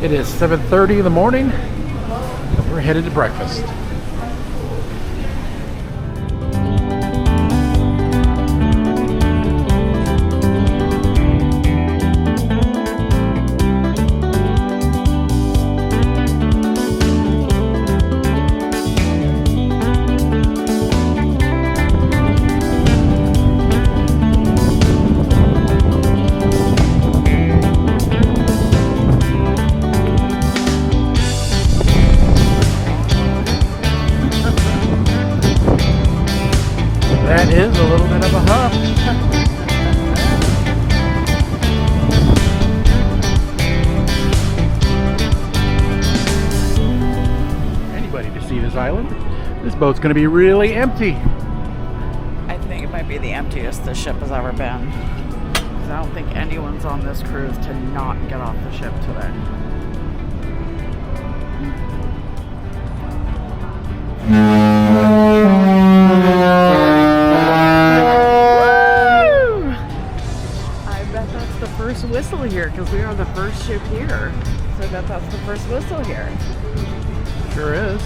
It is 7:30 in the morning. We're headed to breakfast. That is a little bit of a hub. Anybody to see this island? This boat's going to be really empty. I think it might be the emptiest the ship has ever been. 'Cause I don't think anyone's on this cruise to not get off the ship today. Whistle here because we are the first ship here, so that's the first whistle here. Sure is.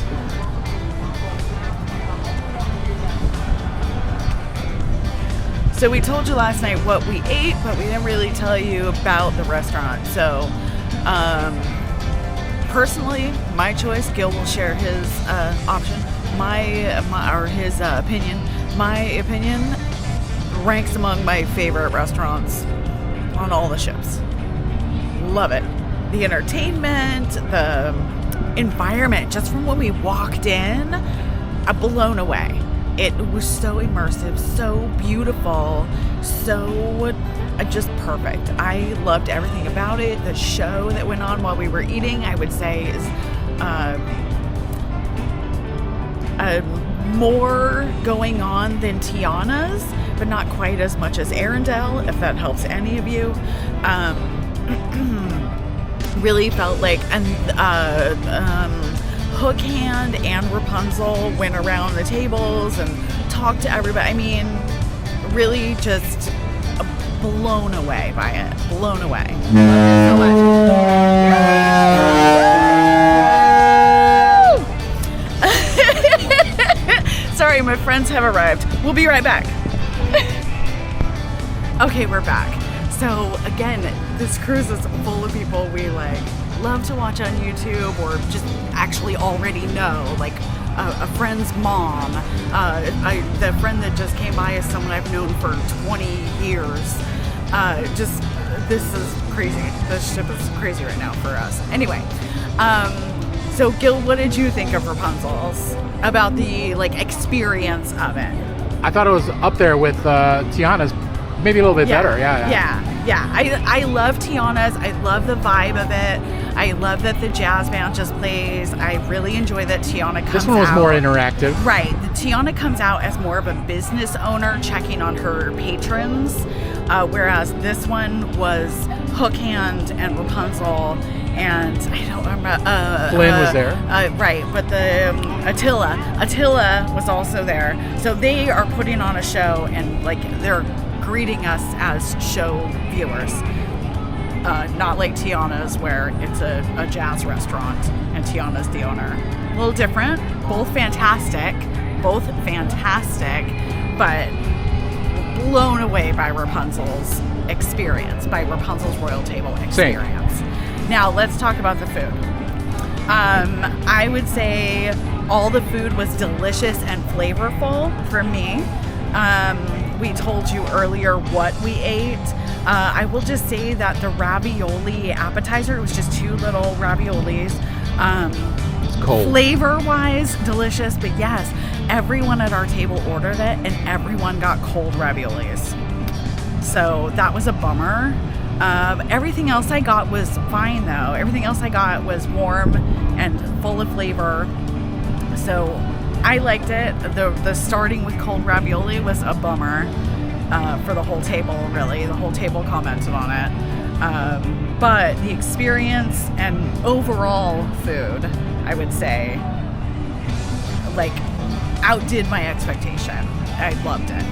So we told you last night what we ate, but we didn't really tell you about the restaurant. So personally, my choice, Gil will share his option, his opinion. My opinion ranks among my favorite restaurants on all the ships. Love it. The entertainment, the environment, just from when we walked in, I'm blown away. It was so immersive, so beautiful, so just perfect. I loved everything about it. The show that went on while we were eating, I would say, is more going on than Tiana's, but not quite as much as Arendelle, if that helps any of you. Really felt like Hook Hand and Rapunzel went around the tables and talked to everybody. I mean, really just blown away by it. Blown away. So much. Sorry, my friends have arrived. We'll be right back. Okay, we're back. So again, this cruise is full of people we love to watch on YouTube or just actually already know, like a friend's mom. The friend that just came by is someone I've known for 20 years. This is crazy. This ship is crazy right now for us. Anyway, so Gil, what did you think of Rapunzel's? About the experience of it? I thought it was up there with Tiana's, maybe a little bit better. Yeah. I love Tiana's. I love the vibe of it. I love that the jazz band just plays. I really enjoy that Tiana comes out. This one was more interactive. Right. Tiana comes out as more of a business owner checking on her patrons, whereas this one was Hook Hand and Rapunzel. And I don't remember. Flynn was there. Right, but the Attila was also there. So they are putting on a show, and they're greeting us as show viewers. Not like Tiana's, where it's a jazz restaurant and Tiana's the owner. A little different. Both fantastic, but blown away by Rapunzel's experience, by Rapunzel's Royal Table experience. Same. Now, let's talk about the food. I would say all the food was delicious and flavorful for me. We told you earlier what we ate. I will just say that the ravioli appetizer, it was just 2 little raviolis. It's cold. Flavor-wise, delicious, but yes, everyone at our table ordered it, and everyone got cold raviolis. So that was a bummer. Everything else I got was fine, though. Everything else I got was warm and full of flavor. So I liked it. The starting with cold ravioli was a bummer for the whole table, really. The whole table commented on it. But the experience and overall food, I would say, outdid my expectation. I loved it.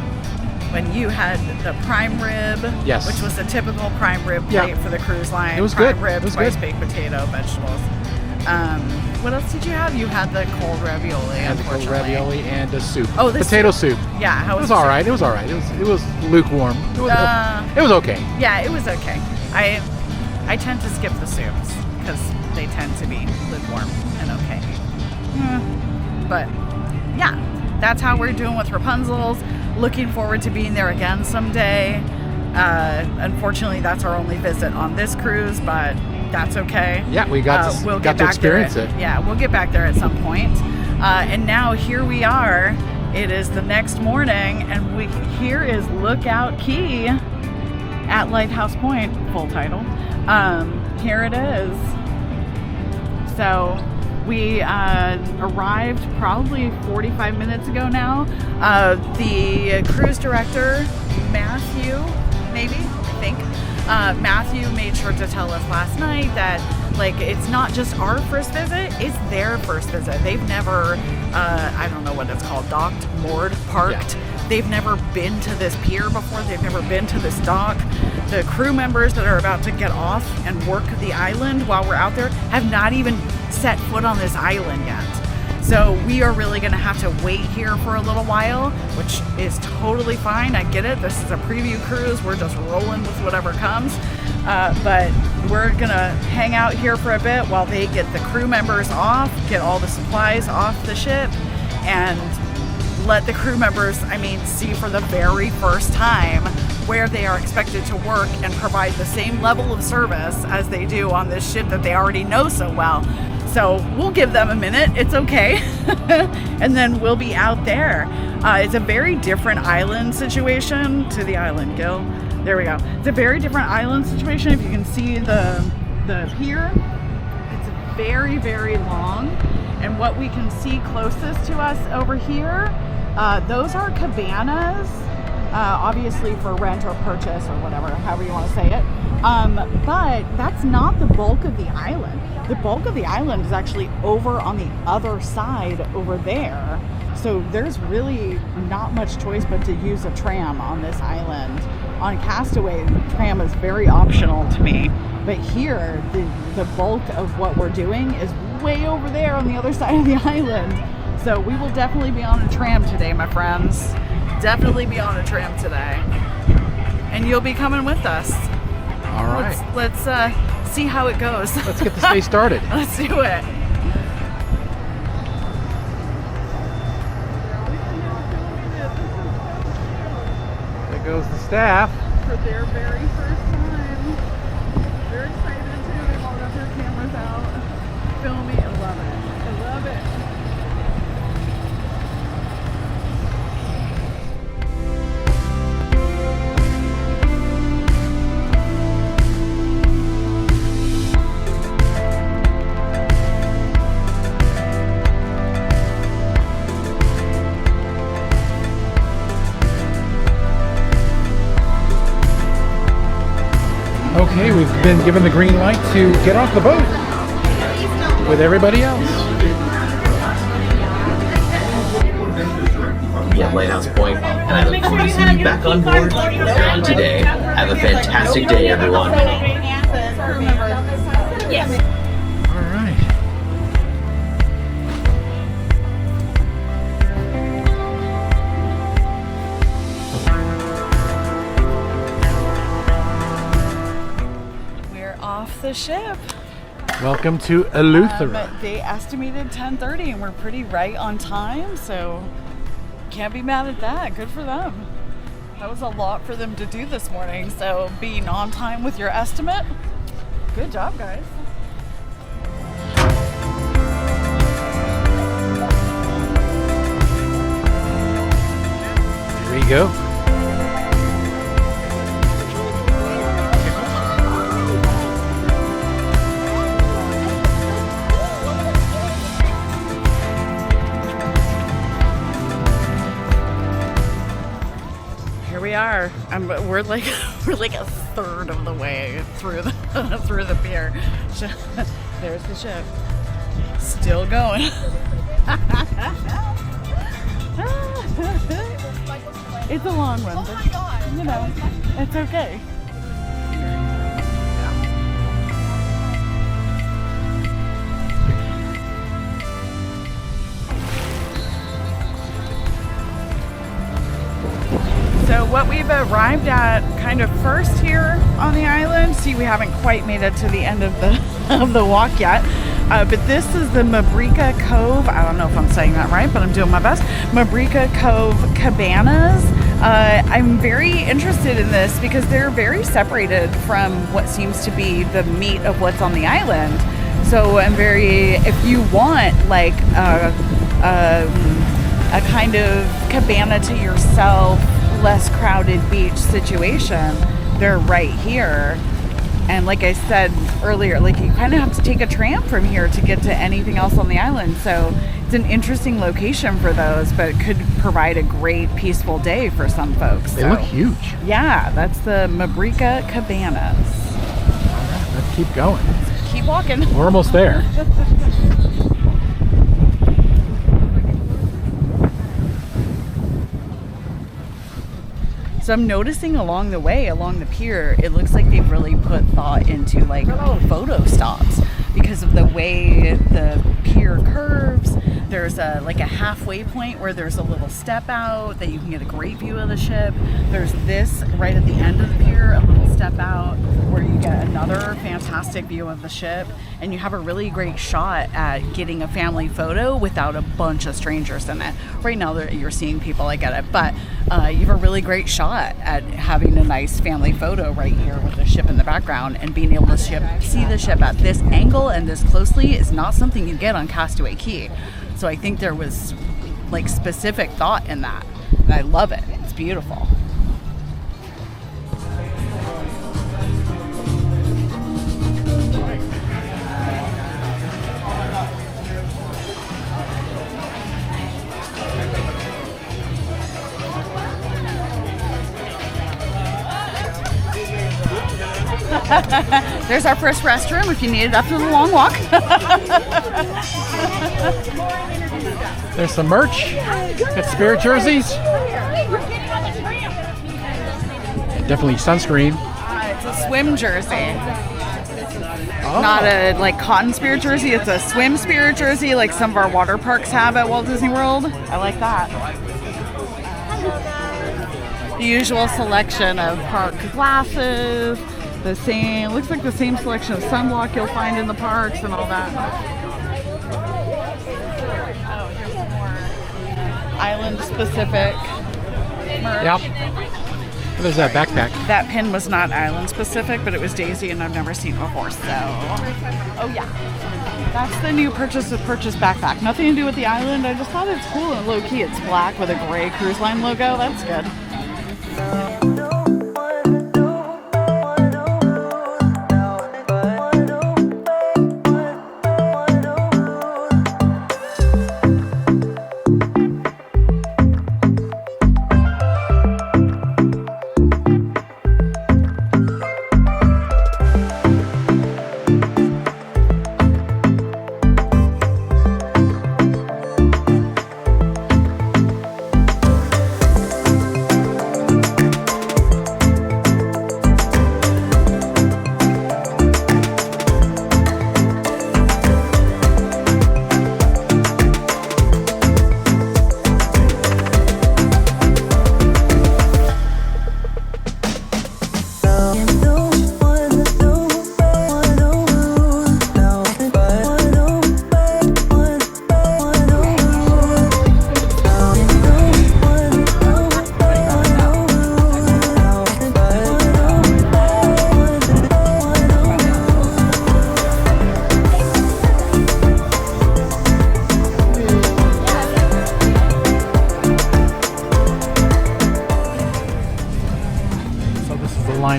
when you had the prime rib, yes, which was the typical prime rib plate for the cruise line. It was prime good. rib, it was twice good. baked potato, vegetables. What else did you have? You had the cold ravioli. I had the cold ravioli and a soup. Oh, the potato soup. Yeah, how was it? Was all right. It was all right. It was lukewarm. It was okay. Yeah, it was okay. I tend to skip the soups because they tend to be lukewarm and okay. But yeah, that's how we're doing with Rapunzel's. Looking forward to being there again someday. Unfortunately, that's our only visit on this cruise, but that's okay. Yeah, we got to experience it. Yeah, we'll get back there at some point. And now here we are. It is the next morning, and here is Lookout Key at Lighthouse Point, full title. Here it is. So we arrived probably 45 minutes ago now. The cruise director, Matthew, Matthew made sure to tell us last night that it's not just our first visit, it's their first visit. They've never, I don't know what it's called, docked, moored, parked. Yeah. They've never been to this pier before. They've never been to this dock. The crew members that are about to get off and work the island while we're out there have not even set foot on this island yet. So we are really going to have to wait here for a little while, which is totally fine. I get it. This is a preview cruise. We're just rolling with whatever comes. But we're going to hang out here for a bit while they get the crew members off, get all the supplies off the ship, and let the crew members, see for the very first time where they are expected to work and provide the same level of service as they do on this ship that they already know so well. So we'll give them a minute. It's okay. And then we'll be out there. It's a very different island situation to the island, Gil. There we go. It's a very different island situation. If you can see the pier, it's very, very long. And what we can see closest to us over here, those are cabanas, obviously for rent or purchase or whatever, however you want to say it. But that's not the bulk of the island. The bulk of the island is actually over on the other side over there. So there's really not much choice but to use a tram on this island. On Castaway, the tram is very optional to me. But here, the bulk of what we're doing is way over there on the other side of the island. So we will definitely be on a tram today, my friends. Definitely be on a tram today. And you'll be coming with us. All right. Let's see how it goes. Let's get this day started. Let's do it. There goes the staff. For their very first time. They're excited too. They've all got their cameras out. Filming. I love it. I love it. Okay, we've been given the green light to get off the boat with everybody else. Yeah, Lighthouse Point, and I look forward to seeing you back on board later on today. Have a fantastic day, everyone. Yes. All right. Off the ship. Welcome to Eleuthera. They estimated 10:30 and we're pretty right on time, so can't be mad at that. Good for them. That was a lot for them to do this morning, so being on time with your estimate, good job, guys. Here we go. We are. We're like a third of the way through the pier. There's the ship. Still going. It's a long one, but you know, it's okay. So what we've arrived at kind of first here on the island, see we haven't quite made it to the end of the of the walk yet, but this is the Mabrika Cove. I don't know if I'm saying that right, but I'm doing my best. Mabrika Cove Cabanas. I'm very interested in this because they're very separated from what seems to be the meat of what's on the island. So I'm very, if you want like a kind of cabana to yourself, less crowded beach situation, they're right here. And like I said earlier, like you kind of have to take a tram from here to get to anything else on the island. So it's an interesting location for those, but it could provide a great peaceful day for some folks. They look huge. Yeah, that's the Mabrika Cabanas. All right, let's keep going. Keep walking. We're almost there. So I'm noticing along the way, along the pier, it looks like they've really put thought into like photo stops because of the way the pier curves. There's like a halfway point where there's a little step out that you can get a great view of the ship. There's this right at the end of the pier, a little step out where you get another fantastic view of the ship, and you have a really great shot at getting a family photo without a bunch of strangers in it. Right now you're seeing people, I get it, but you have a really great shot at having a nice family photo right here with the ship in the background, and being able to see the ship at this angle and this closely is not something you get on Castaway Cay. So I think there was like specific thought in that, and I love it. It's beautiful. There's our first restroom if you need it after the long walk. There's some merch. Got Spirit jerseys. Definitely sunscreen. It's a swim jersey. Oh. Not a like cotton Spirit jersey. It's a swim Spirit jersey like some of our water parks have at Walt Disney World. I like that. The usual selection of park glasses. The same, looks like the same selection of sunblock you'll find in the parks and all that. Oh, here's some more island-specific merch. Yep. What is that backpack? That pin was not island-specific, but it was Daisy, and I've never seen it before, so... Oh, yeah. That's the new purchase backpack. Nothing to do with the island. I just thought it's cool and low-key. It's black with a gray cruise line logo. That's good.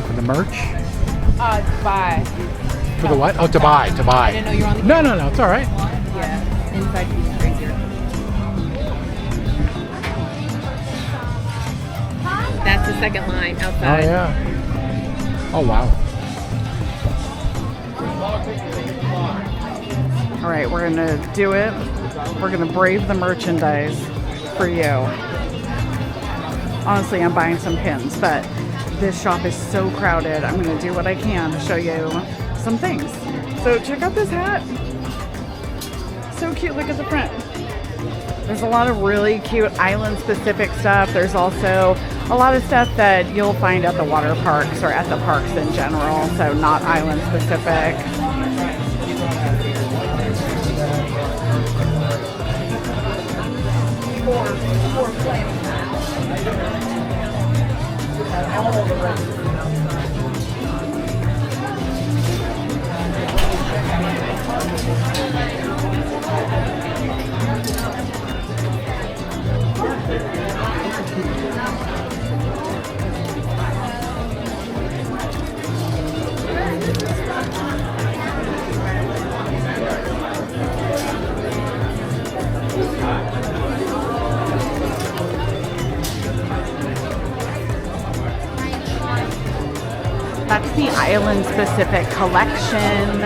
For the merch? To buy. For the what? Oh, to buy. I didn't know you were on the No, it's all right. Yeah, inside piece crazier. That's the second line outside. Oh, yeah. Oh, wow. All right, we're gonna do it. We're gonna brave the merchandise for you. Honestly, I'm buying some pins, but this shop is so crowded. I'm gonna do what I can to show you some things. So check out this hat. So cute, look at the front. There's a lot of really cute island-specific stuff. There's also a lot of stuff that you'll find at the water parks or at the parks in general, so not island-specific. That's the island-specific collection.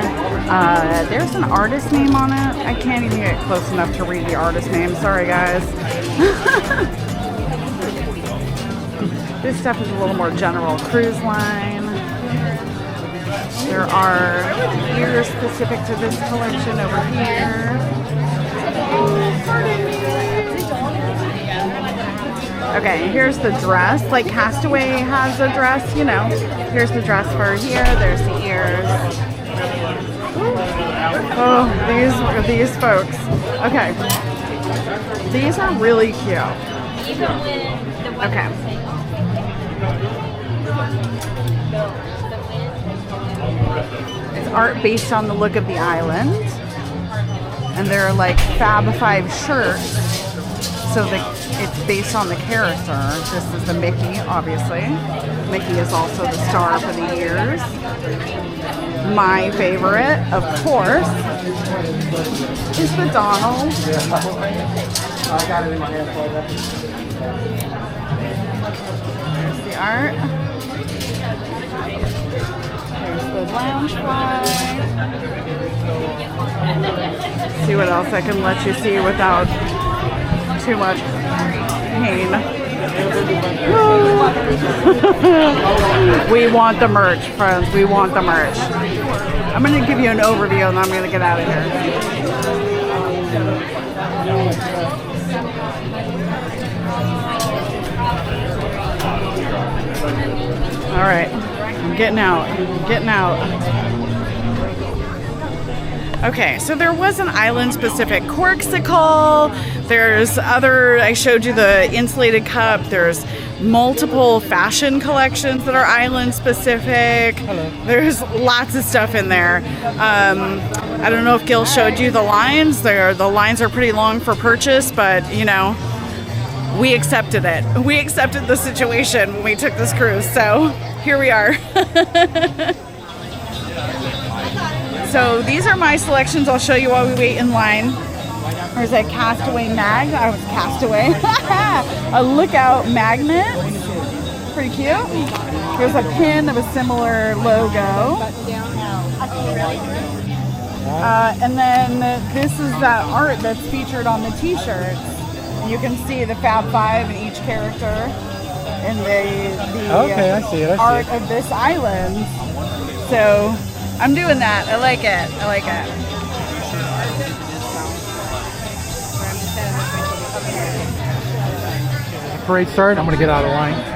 There's an artist name on it. I can't even get close enough to read the artist name. Sorry, guys. This stuff is a little more general cruise line. There are ears specific to this collection over here. Okay, here's the dress. Like Castaway has a dress, you know. Here's the dress for here. There's the ears. Oh, these folks. Okay. These are really cute. Okay. It's art based on the look of the island. And they're like Fab 5 shirts. So it's based on the character. This is the Mickey, obviously. Mickey is also the star for the ears. My favorite, of course, is the Donald. I got it in my hand. There's the art. There's the loungefly. See what else I can let you see without too much pain. We want the merch, friends. We want the merch. I'm going to give you an overview and then I'm going to get out of here. All right. I'm getting out. I'm getting out. Okay, so there was an island-specific corksicle. There's other, I showed you the insulated cup. There's multiple fashion collections that are island-specific. There's lots of stuff in there. I don't know if Gil showed you the lines. The lines are pretty long for purchase, but, you know, we accepted it. We accepted the situation when we took this cruise, so here we are. So these are my selections. I'll show you while we wait in line. There's a Castaway mag. I was Castaway. A lookout magnet. Pretty cute. There's a pin of a similar logo. And then this is that art that's featured on the t-shirts. You can see the Fab Five in each character in the I see it. art of this island. So I'm doing that. I like it. I like it. Parade start. I'm going to get out of line.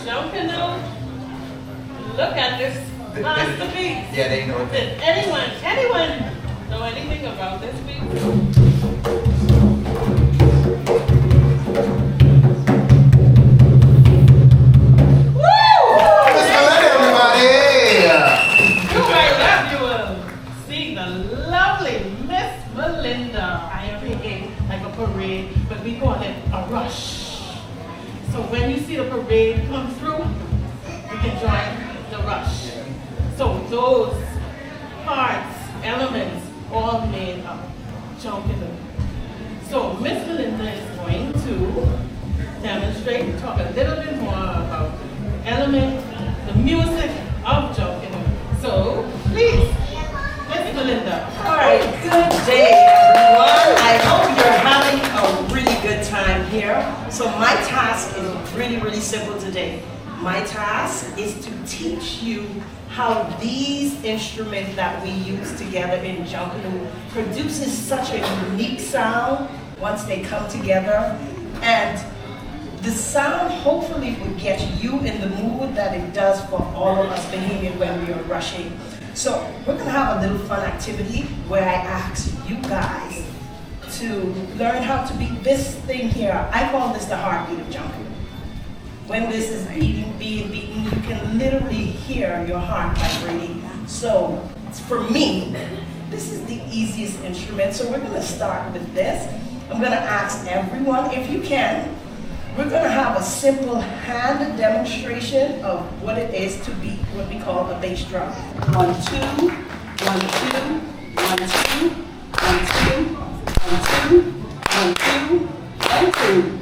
Junkanoo. Look at this masterpiece. Yeah, they know it. Did anyone know anything about this piece? But we call it a rush. So when you see the parade come through, you can join the rush. So those parts, elements, all made of Junkanoo. So Miss Melinda is going to demonstrate, talk a little bit more about the element, the music of Junkanoo. So please, Miss Melinda. All right, good day, everyone. I hope you're having a really good time here. So my task is really, really simple today. My task is to teach you how these instruments that we use together in Junkanoo produces such a unique sound once they come together. And the sound hopefully will get you in the mood that it does for all of us Bahamian when we are rushing. So we're gonna have a little fun activity where I ask you guys to learn how to beat this thing here. I call this the heartbeat of Junkanoo. When this is being beaten, you can literally hear your heart vibrating. So for me, this is the easiest instrument. So we're gonna start with this. I'm gonna ask everyone, if you can, we're gonna have a simple hand demonstration of what it is to beat what we call a bass drum. 1, 2, 1, 2, 1, 2, 1, 2, 1, 2, 1, 2, 1, 2, 1, 2.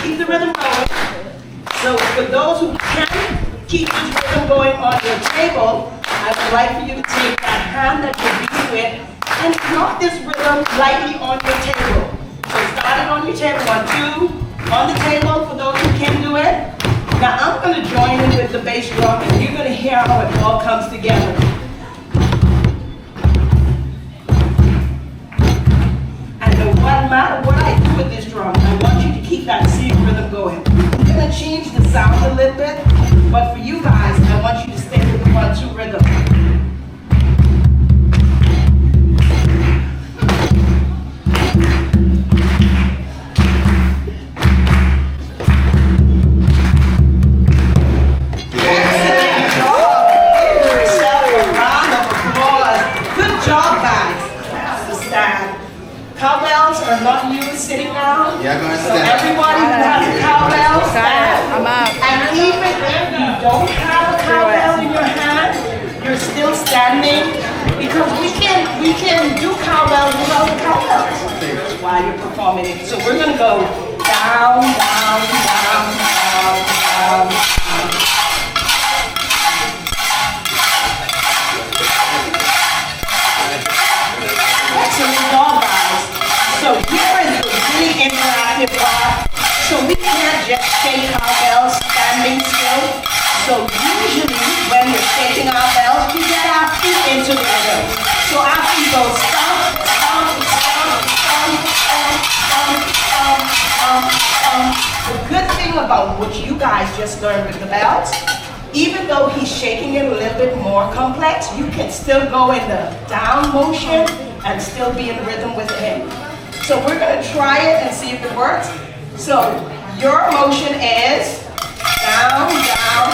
Keep the rhythm going. So for those who can't keep this rhythm going on your table, I would like for you to take that hand that you're beating with and knock this rhythm lightly on your table. So start it on your table, 1, 2. On the table, for those who can do it. Now I'm going to join in with the bass drum and you're going to hear how it all comes together. And no matter what I do with this drum, I want you to keep that same rhythm going. I'm going to change the sound a little bit, but for you guys, I want you to stay with the 1, 2 rhythm. Cowbells are not used sitting down. Yeah, I'm gonna So stand. everybody who has a cowbell, stand. I'm up. And even if you don't have a cowbell in your hand, you're still standing because we can do cowbells without the cowbells while you're performing it. So we're gonna go down, down, down, down, down, down. hip hop. So we can't just shake our bells standing still. So usually when we're shaking our bells, we get our feet into the rhythm. So our feet go stomp, stomp, stomp, stomp, stomp, stomp, stomp, stomp. The good thing about what you guys just learned with the bells, even though he's shaking it a little bit more complex, you can still go in the down motion and still be in rhythm with him. So we're gonna try it and see if it works. So your motion is down, down,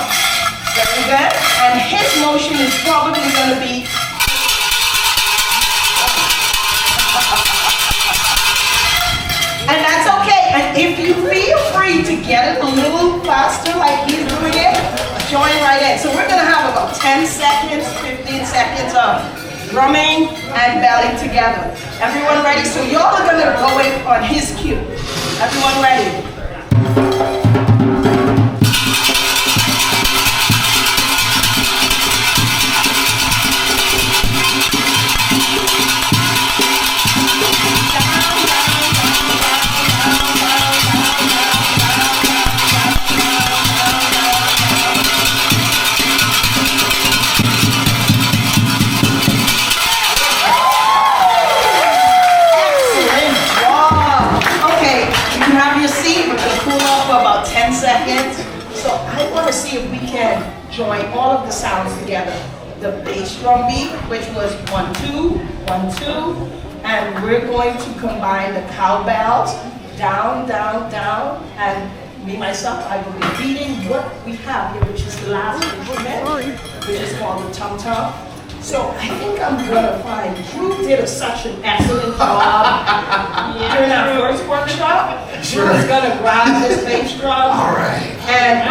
very good. And his motion is probably gonna be and that's okay. And if you feel free to get it a little faster like he's doing it, join right in. So we're gonna have about 10 seconds, 15 seconds of drumming and belly together. Everyone ready? So y'all are gonna go in on his cue. Everyone ready? So I want to see if we can join all of the sounds together. The bass drum beat, which was 1, 2, 1, 2, and we're going to combine the cowbells, down, down, down, and me, myself, I will be beating what we have here, which is the last instrument, which is called the tum-tum. So I think I'm gonna find, Drew did such an excellent job during our first workshop. Drew is gonna grab this bass drum. All right. And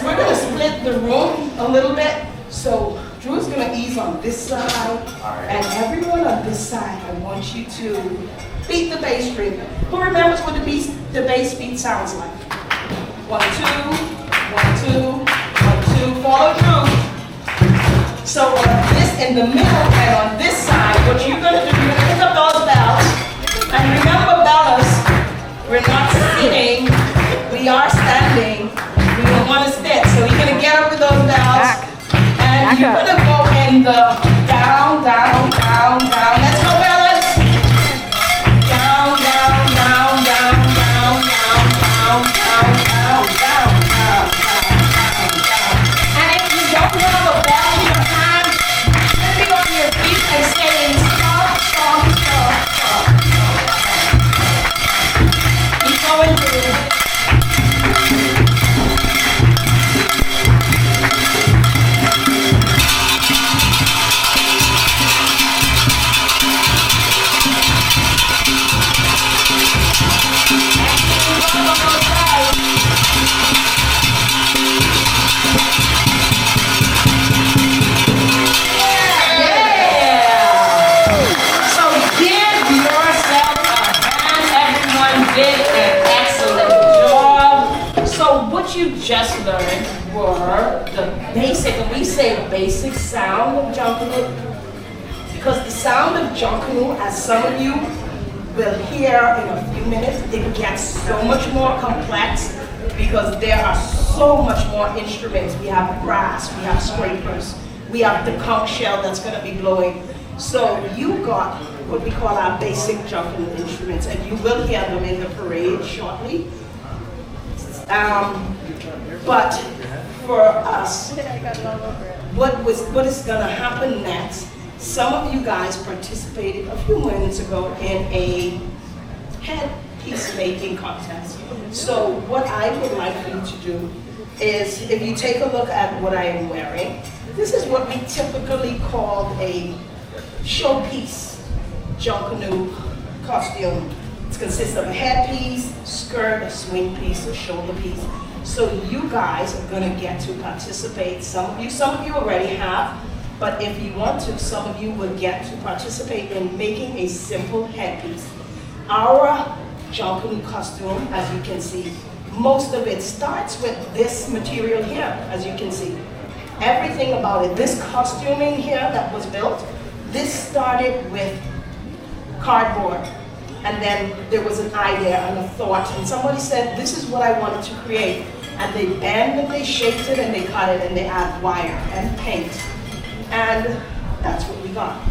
we're gonna split the room a little bit. So Drew's gonna ease on this side. And everyone on this side, I want you to beat the bass string. Who remembers what the bass beat sounds like? 1, 2, 1, 2, 1, 2, follow Drew. So on this in the middle and on this side, what you're gonna do, you're gonna pick up those bells. And remember, bellas, we're not sitting, we are standing. We don't wanna sit. So you're gonna get up with those bells. And you're gonna go in the down, down, down, down. Let's go, bellas. Down, down, down, down, down, down, down, down, down, down, down, down, down. And if you don't have a bell in your hand, sitting on your feet and saying stop, stop, stop, stop. Keep going through. You just learned were the basic, and we say basic sound of Junkanoo, because the sound of Junkanoo, as some of you will hear in a few minutes, it gets so much more complex because there are so much more instruments. We have brass, we have scrapers, we have the conch shell that's going to be blowing. So you got what we call our basic Junkanoo instruments, and you will hear them in the parade shortly. But for us, what is going to happen next, some of you guys participated a few minutes ago in a headpiece making contest. So what I would like you to do is, if you take a look at what I am wearing, this is what we typically call a showpiece Junkanoo costume. It consists of a headpiece, skirt, a swing piece, a shoulder piece. So you guys are going to get to participate. Some of you already have, but if you want to, some of you will get to participate in making a simple headpiece. Our Junkanoo costume, as you can see, most of it starts with this material here, as you can see. Everything about it, this costuming here that was built, this started with cardboard. And then there was an idea and a thought, and somebody said, this is what I wanted to create. And they bend and they shaped it and they cut it and they add wire and paint. And that's what we got.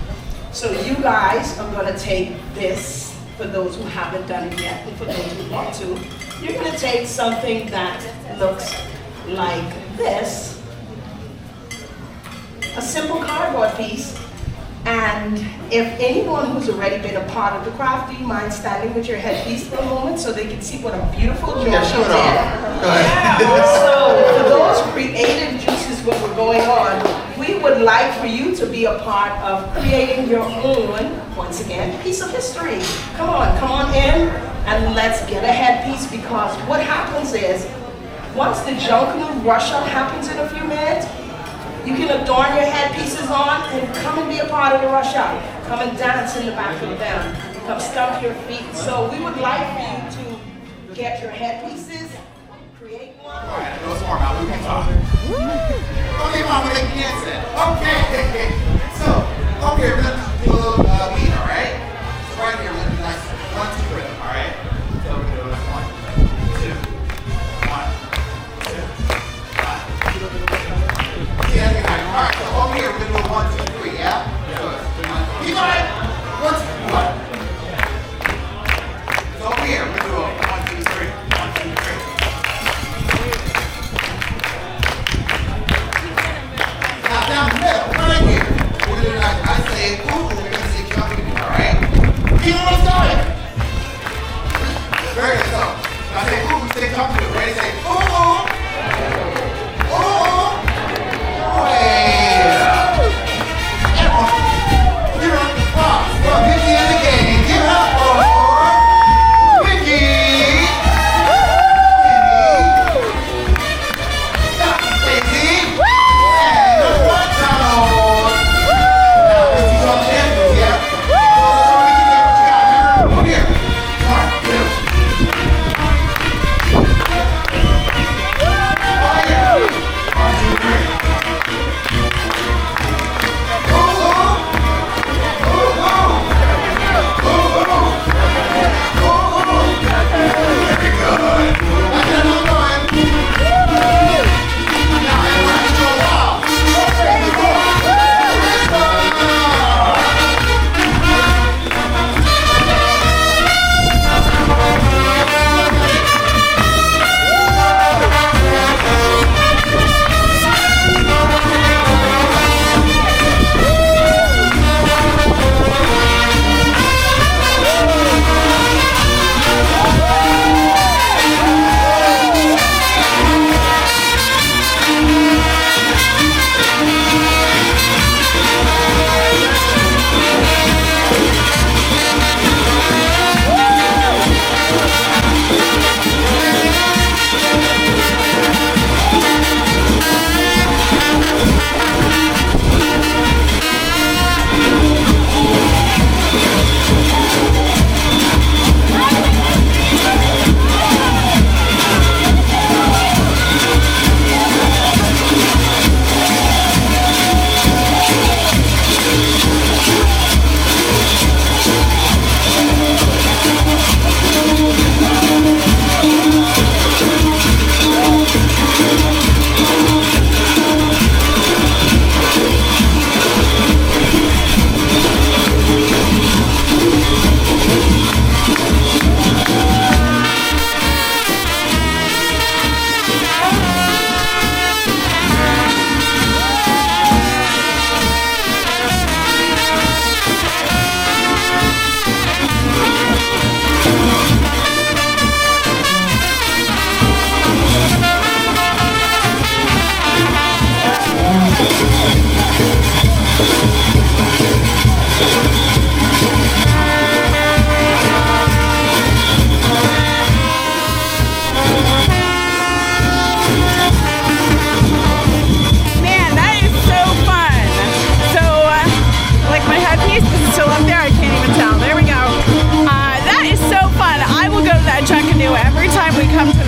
So you guys are gonna take this, for those who haven't done it yet, and for those who want to. You're gonna take something that looks like this, a simple cardboard piece. And if anyone who's already been a part of the craft, do you mind standing with your headpiece for a moment so they can see what a beautiful job you did? Show it off. Go ahead. So for those creative juices, what we're going on, we would like for you to be a part of creating your own, once again, piece of history. Come on in, and let's get a headpiece, because what happens is, once the Junkanoo rush up happens in a few minutes, you can adorn your headpieces on and come and be a part of the rush hour. Come and dance in the back of the band. Come stomp your feet. So we would like for you to get your headpieces, create one. All right, go storm out. We can talk. Okay, Mama, they can't say. Okay. So, okay, we're gonna do a little beat, all right? So right here, we're gonna do nice 1, 2 rhythm, all right? So we're gonna do 1, 2, 1, 2, 1. See, that's good. All right, so over here, we're gonna do 1, 2, 3, yeah? So it's 1, keep on it. 1, 2, 1. So over here, we're gonna do a 1, 2, 3, 1, 2, 3. Now down the middle, right here, we're gonna do like I say, ooh, we're gonna say Junkanoo, all right? Keep on starting. Very good. So I say ooh, we say Junkanoo. Ready? Say ooh.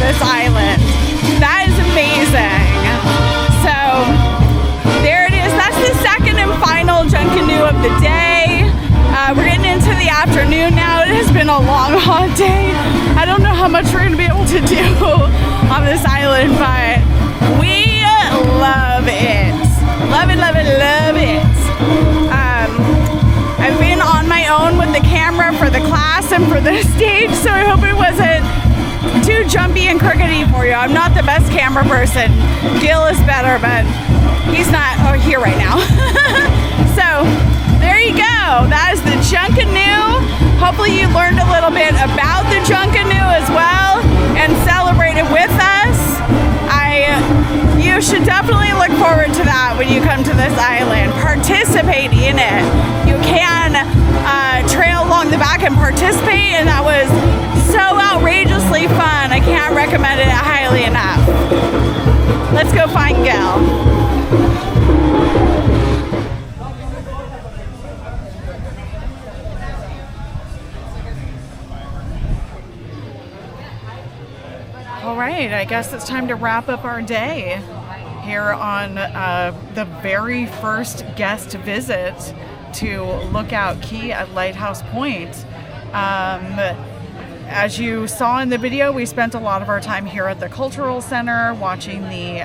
this island. That is amazing. So there it is. That's the second and final Junkanoo of the day. We're getting into the afternoon now. It has been a long, hot day. I don't know how much we're going to be able to do on this island, but we love it. Love it, love it, love it. I've been on my own with the camera for the class and for the stage, so I hope it wasn't too jumpy and crookedy for you. I'm not the best camera person. Gil is better, but he's not here right now. So there you go. That is the Junkanoo. Hopefully you learned a little bit about the Junkanoo as well and celebrated with us. You should definitely look forward to that when you come to this island. Participate in it. You can trail along the back and participate, and that was so outrageously fun. I can't recommend it highly enough. Let's go find Gil. All right, I guess it's time to wrap up our day here on the very first guest visit to Lookout Cay at Lighthouse Point. As you saw in the video, we spent a lot of our time here at the Cultural Center watching the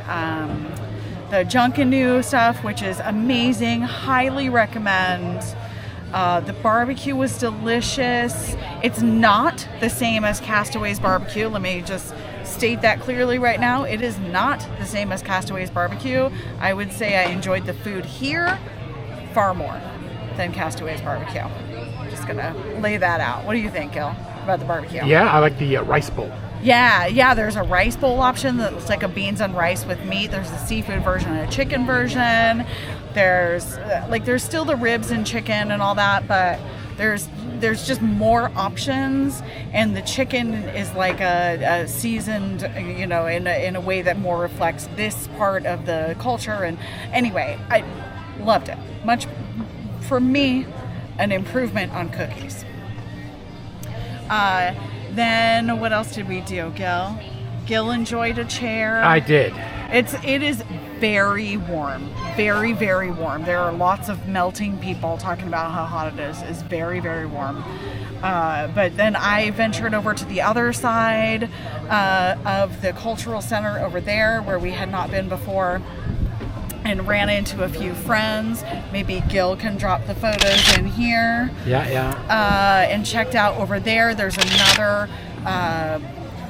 Junkanoo stuff, which is amazing. Highly recommend. The barbecue was delicious. It's not the same as Castaway's barbecue. Let me just state that clearly right now. It is not the same as Castaway's barbecue. I would say I enjoyed the food here far more than Castaway's barbecue. Just gonna lay that out. What do you think, Gil, about the barbecue? Yeah, I like the rice bowl. Yeah, there's a rice bowl option that looks like a beans and rice with meat. There's a seafood version and a chicken version. There's still the ribs and chicken and all that, but there's just more options, and the chicken is like a seasoned, in a way that more reflects this part of the culture. And anyway, I loved it. Much, for me, an improvement on cookies. Then what else did we do, Gil? Gil enjoyed a chair. I did. It is very warm. Very, very warm. There are lots of melting people talking about how hot it is. It's very, very warm. But then I ventured over to the other side of the Cultural Center over there where we had not been before and ran into a few friends. Maybe Gil can drop the photos in here. Yeah. And checked out over there. There's another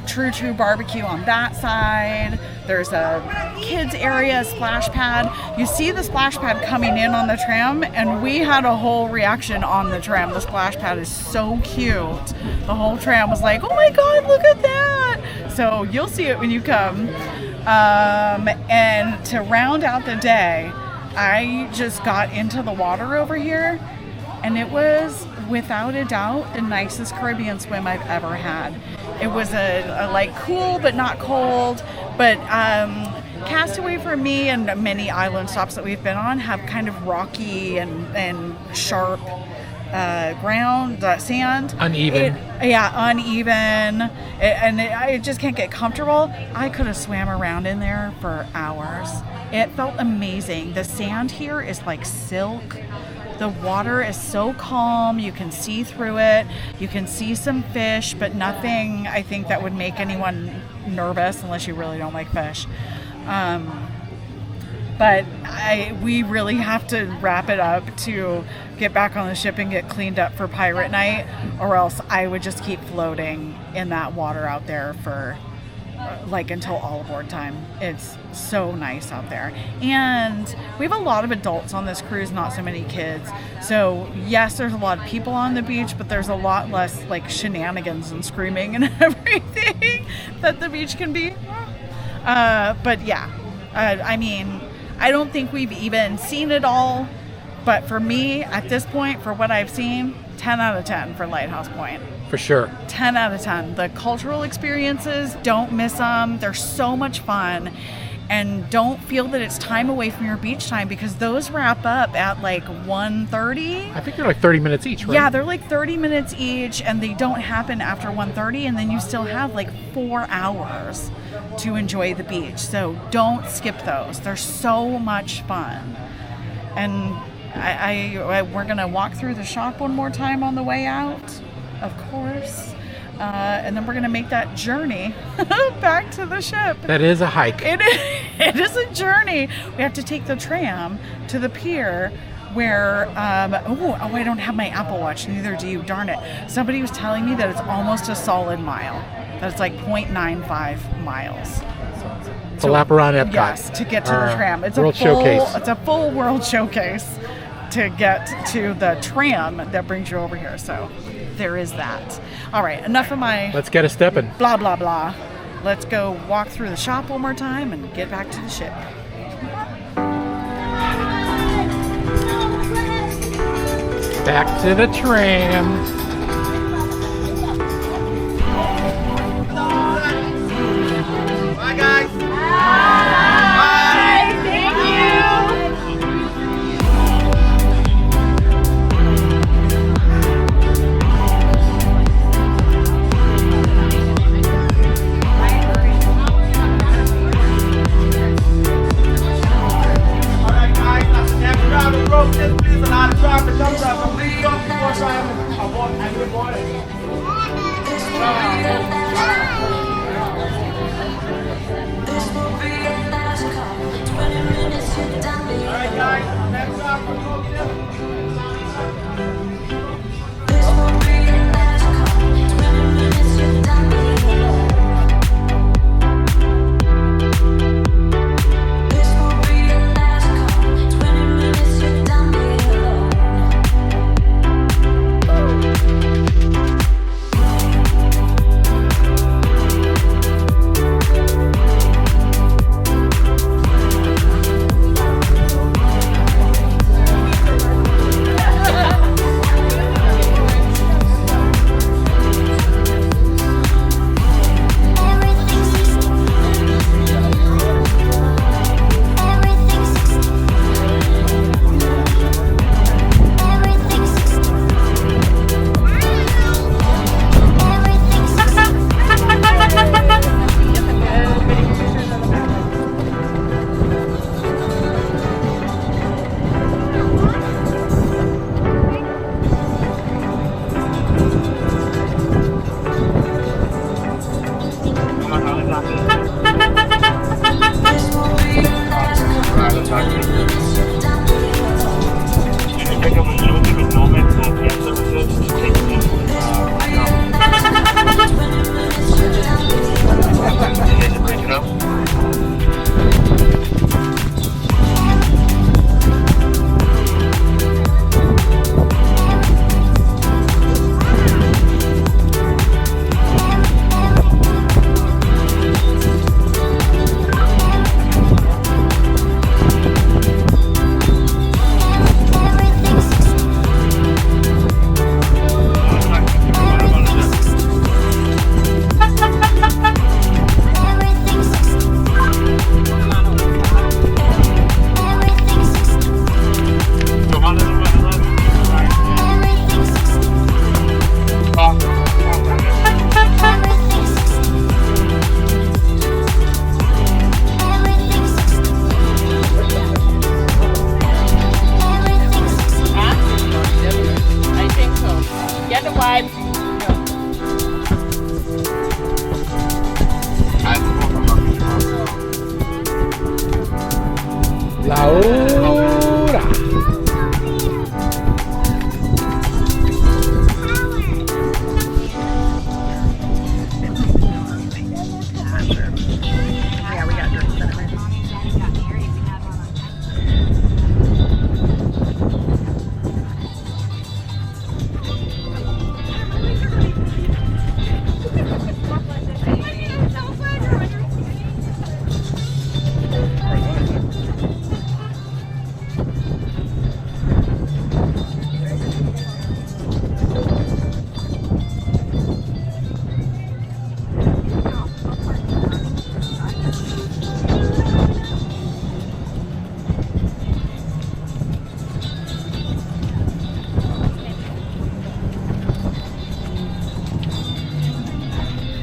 True barbecue on that side. There's a kids area, a splash pad. You see the splash pad coming in on the tram, and we had a whole reaction on the tram. The splash pad is so cute. The whole tram was like, oh my God, look at that. So you'll see it when you come. And to round out the day, I just got into the water over here, and it was without a doubt the nicest Caribbean swim I've ever had. It was a like cool but not cold, but Castaway for me and many island stops that we've been on have kind of rocky and sharp ground, sand. Uneven. Uneven. I just can't get comfortable. I could have swam around in there for hours. It felt amazing. The sand here is like silk. The water is so calm. You can see through it. You can see some fish, but nothing I think that would make anyone nervous unless you really don't like fish. But we really have to wrap it up to get back on the ship and get cleaned up for Pirate Night, or else I would just keep floating in that water out there for until all aboard time. It's so nice out there. And we have a lot of adults on this cruise, not so many kids. So yes, there's a lot of people on the beach, but there's a lot less shenanigans and screaming and everything that the beach can be. But yeah, I don't think we've even seen it all, but for me at this point, for what I've seen, 10 out of 10 for Lighthouse Point. For sure. 10 out of 10. The cultural experiences, don't miss them. They're so much fun. And don't feel that it's time away from your beach time, because those wrap up at 1:30. I think they're 30 minutes each, right? Yeah, they're 30 minutes each, and they don't happen after 1:30, and then you still have 4 hours to enjoy the beach. So don't skip those. They're so much fun. And we're gonna walk through the shop one more time on the way out, of course, and then we're gonna make that journey back to the ship. That is a hike. It is a journey. We have to take the tram to the pier where, I don't have my Apple Watch, neither do you, darn it. Somebody was telling me that it's almost a solid mile. That it's like 0.95 miles. It's a lap around Epcot. Yes, to get to the tram. It's World Showcase. It's a full World Showcase to get to the tram that brings you over here. So there is that. All right, enough of my Let's get a stepping. blah, blah, blah. Let's go walk through the shop one more time and get back to the ship. Back to the tram. Bye, guys.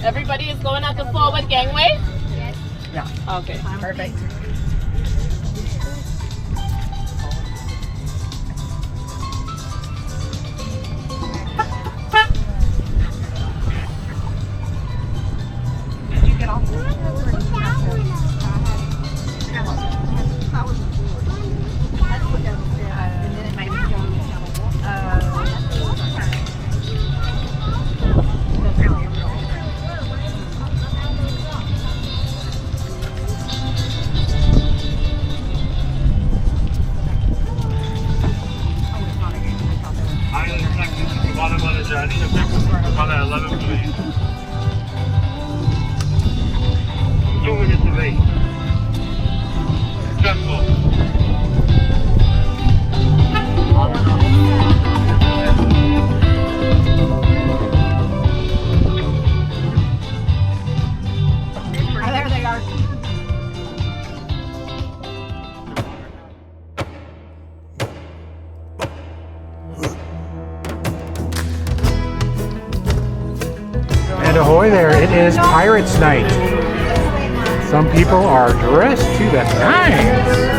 Everybody is going out the forward gangway? Yes. Yeah. Okay, perfect. Call at 11, please. 2 minutes away. Stressful. There they are. And ahoy there, it is Pirates Night. Some people are dressed to the nines.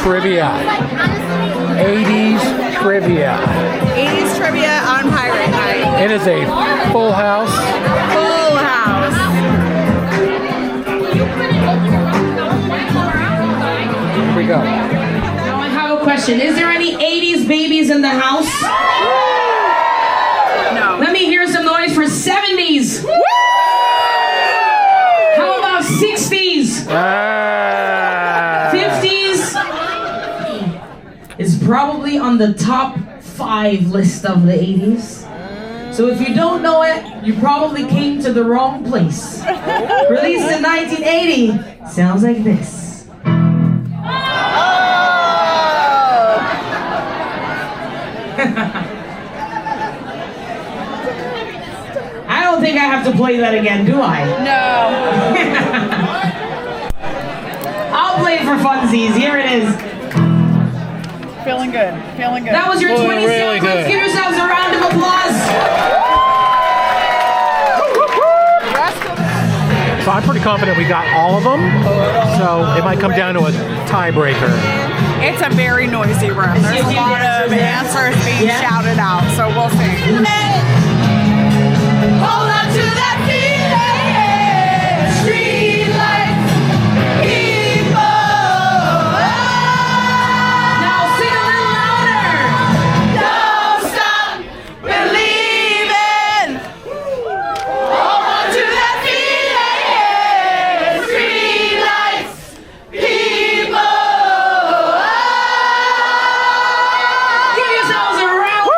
Trivia. 80s trivia. 80s trivia on Pirate Night. It is a full house. Full house. Here we go. Now I have a question. Is there any 80s babies in the house? No. Let me hear some noise for 70s. How about 60s? 50s? Is probably on the top 5 list of the 80s. So if you don't know it, you probably came to the wrong place. Released in 1980, sounds like this. I don't think I have to play that again, do I? No. I'll play it for funsies. Here it is. Feeling good. Feeling good. That was your 20 really seconds. good. Give yourselves a round of applause. So I'm pretty confident we got all of them. So it might come down to a tiebreaker. It's a very noisy room. There's a lot of answers being shouted out, so we'll see. Hold on to that feeling. Street lights, people. Now sing a little louder. Don't stop believing. Hold on to that feeling. Street lights, people. Give yourselves a round.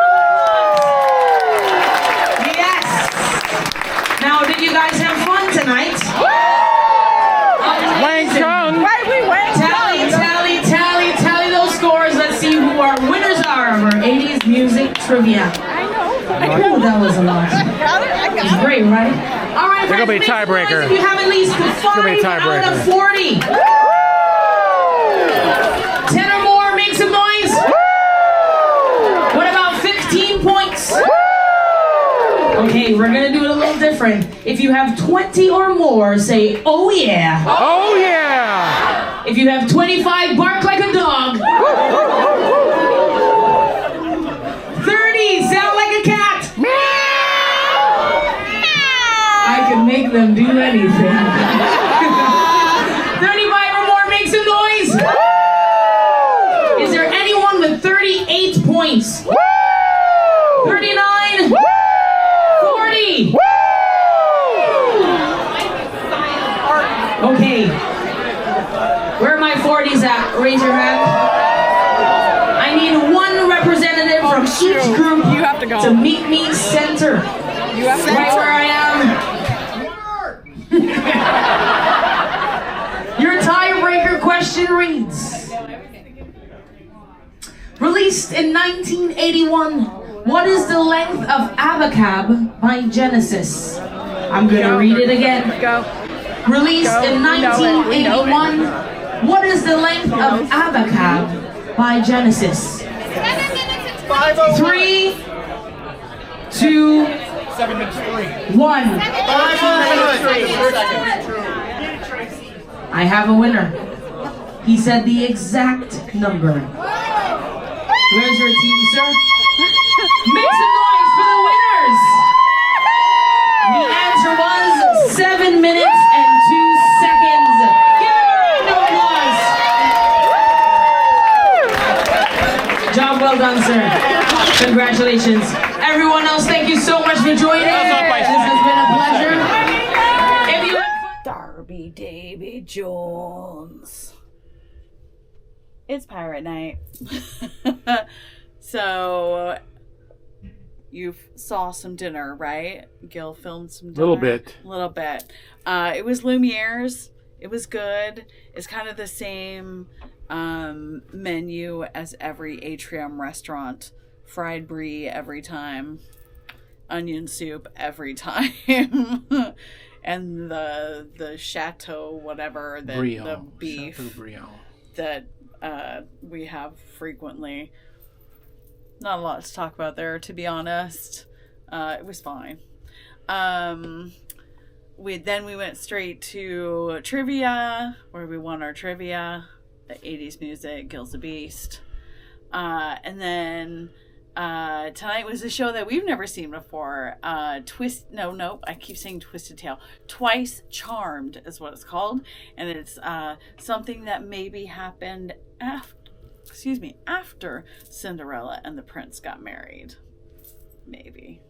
tonight. Wang Chung. Why we went? Tally those scores. Let's see who our winners are of our 80s music trivia. Oh, that was a lot. It's great, right? All right, They're gonna be a friends, make some tiebreaker. noise if you have at least 5 out of 40. 10 or more, make some noise. What about 15 points? Okay, we're gonna do it a little different. If you have 20 or more, say, oh yeah. Oh yeah. If you have 25, bark like a dog. 30, sound like a cat. I can make them do anything. 35 or more, make some noise. Is there anyone with 38 points? 39? 40? Okay. Where are my 40s at? Raise your hand. I need one representative from each group to meet me center. Right where I am. Your tiebreaker question reads: released in 1981, what is the length of Avocab by Genesis? I'm gonna read it again. Released in 1981, what is the length of Avocab by Genesis? 3, 2, 1. I have a winner. He said the exact number. Where's your team, sir? Make some noise for the winners! The answer was 7 minutes and 2 seconds. Give them a round of applause. Job well done, sir. Congratulations. Everyone else, thank you so much for joining. This has been a pleasure. If you Darby Davy Jones. It's Pirate Night. So, you saw some dinner, right? Gil filmed some dinner. Little bit. Little bit. It was Lumiere's. It was good. It's kind of the same menu as every Atrium restaurant. Fried brie every time. Onion soup every time. And the chateau whatever, the beef that we have frequently. Not a lot to talk about there, to be honest. It was fine. We went straight to trivia, where we won our trivia, the 80s music, Gil's a Beast. And then tonight was a show that we've never seen before. I keep saying Twisted Tale. Twice Charmed is what it's called. And it's something that maybe happened after Cinderella and the Prince got married. Maybe.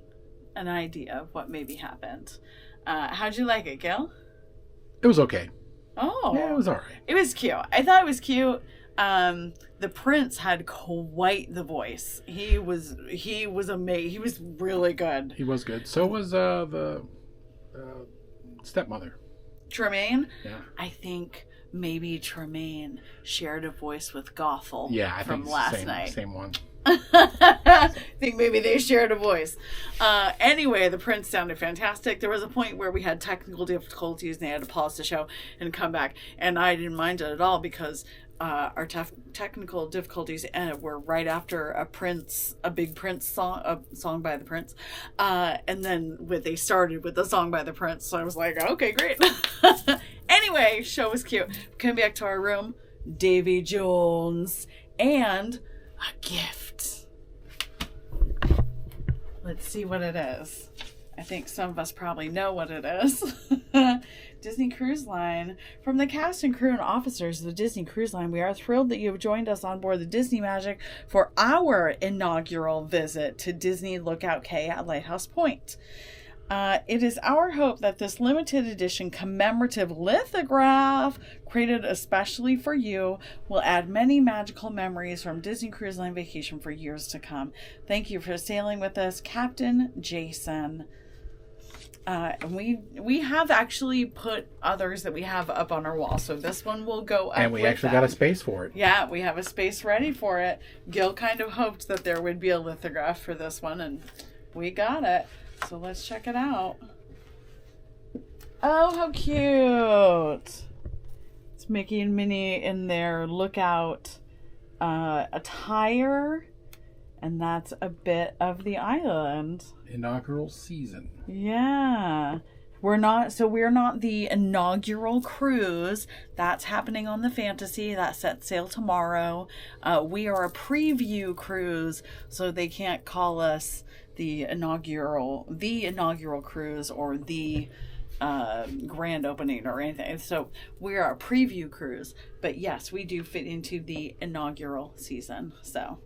An idea of what maybe happened. How'd you like it, Gil? It was okay. Oh. Yeah, it was alright. It was cute. I thought it was cute. The Prince had quite the voice. He was amazing. He was really good. He was good. So was the stepmother. Tremaine? Yeah. I think maybe Tremaine shared a voice with Gothel from last night. Same one. I think maybe they shared a voice. Anyway, the Prince sounded fantastic. There was a point where we had technical difficulties and they had to pause the show and come back. And I didn't mind it at all because our technical difficulties were right after a big Prince song, a song by the Prince. And then they started with the song by the Prince. So I was like, okay, great. Anyway, show was cute. We came back to our room. Davy Jones and a gift. Let's see what it is. I think some of us probably know what it is. Disney Cruise Line. From the cast and crew and officers of the Disney Cruise Line, we are thrilled that you have joined us on board the Disney Magic for our inaugural visit to Disney Lookout Cay at Lighthouse Point. It is our hope that this limited edition commemorative lithograph, created especially for you, will add many magical memories from Disney Cruise Line vacation for years to come. Thank you for sailing with us, Captain Jason. We have actually put others that we have up on our wall. So this one will go up. And we actually got a space for it. Yeah, we have a space ready for it. Gil kind of hoped that there would be a lithograph for this one, and we got it. So let's check it out. Oh, how cute. It's Mickey and Minnie in their lookout attire. And that's a bit of the island. Inaugural season. Yeah. We're not the inaugural cruise. That's happening on the Fantasy. That sets sail tomorrow. We are a preview cruise, so they can't call us the inaugural cruise or the grand opening or anything. So we are a preview cruise. But yes, we do fit into the inaugural season. So.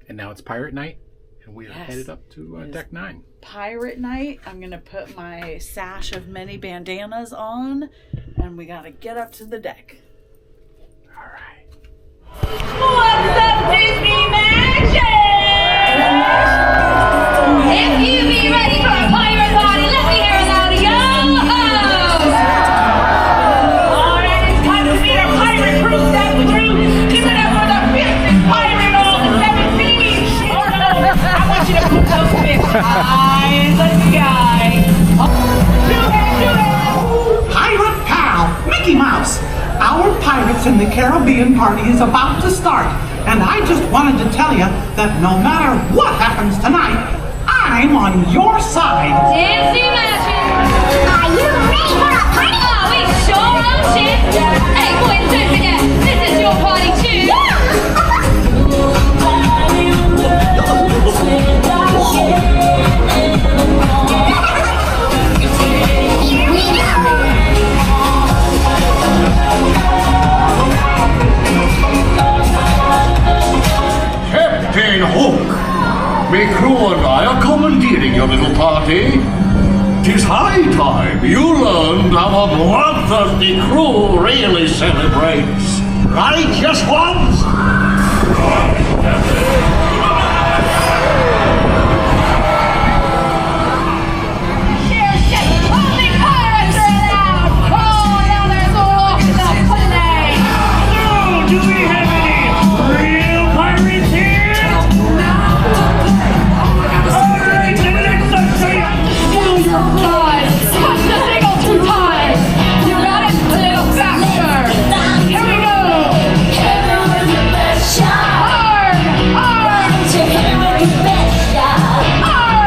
And now it's Pirate Night, and we are headed up to Deck 9. Pirate Night. I'm going to put my sash of many bandanas on, and we got to get up to the deck. All right. What's up, Disney Magic? If you be ready for a pirate party, let me hear a loud yo-ho! Alright, it's time to meet our pirate crew step through. Give it up for the fiercest pirate on the 7 seas. I want you to put those fish high in the sky. Pirate pal, Mickey Mouse. Our Pirates in the Caribbean party is about to start, and I just wanted to tell you that no matter what happens tonight, I'm on your side. Disney Magic! Are you ready for a party? Oh, we sure are, shit! Hey, boys, don't forget, this is your party too! Here we go! Captain Hook, my crew and I are commandeering your little party. 'Tis high time you learned how a bloodthirsty crew really celebrates. Right, just once? Do we have any real pirates here? Alright, then let's show you. Stand your guys. Touch the signal 2 times. You got it? A little faster. Here we go. Arg! Arg! Arg!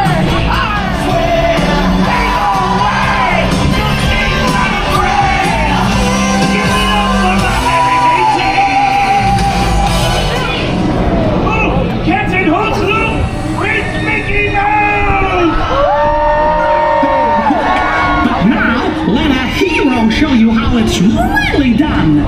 Captain Hook, look! It's Mickey Mouse! But now, let a hero show you how it's really done.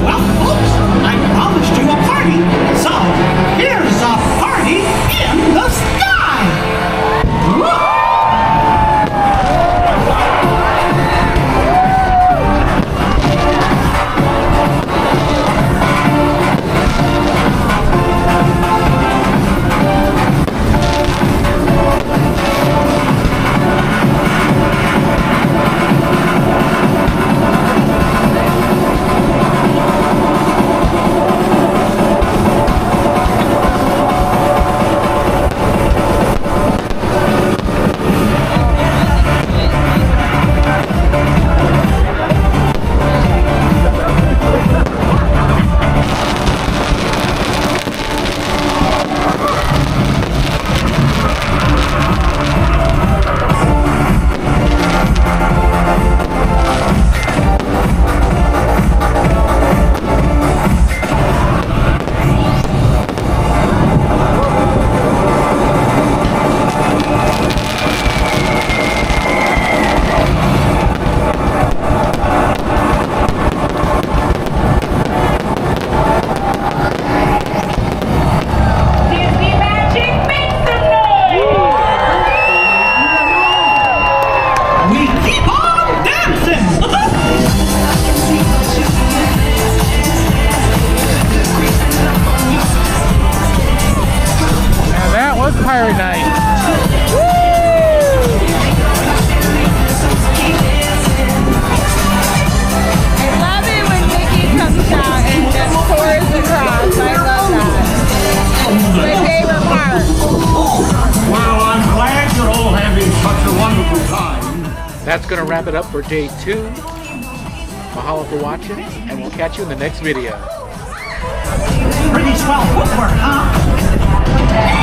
Well, folks, I promised you a party, so here's a party in the sky! Woo! pirate night. I love it when Mickey comes out and just pours across. I love that. It's my favorite part. Well, I'm glad you're all having such a wonderful time. That's going to wrap it up for day 2. Mahalo for watching, and we'll catch you in the next video. Pretty swell footwork, huh?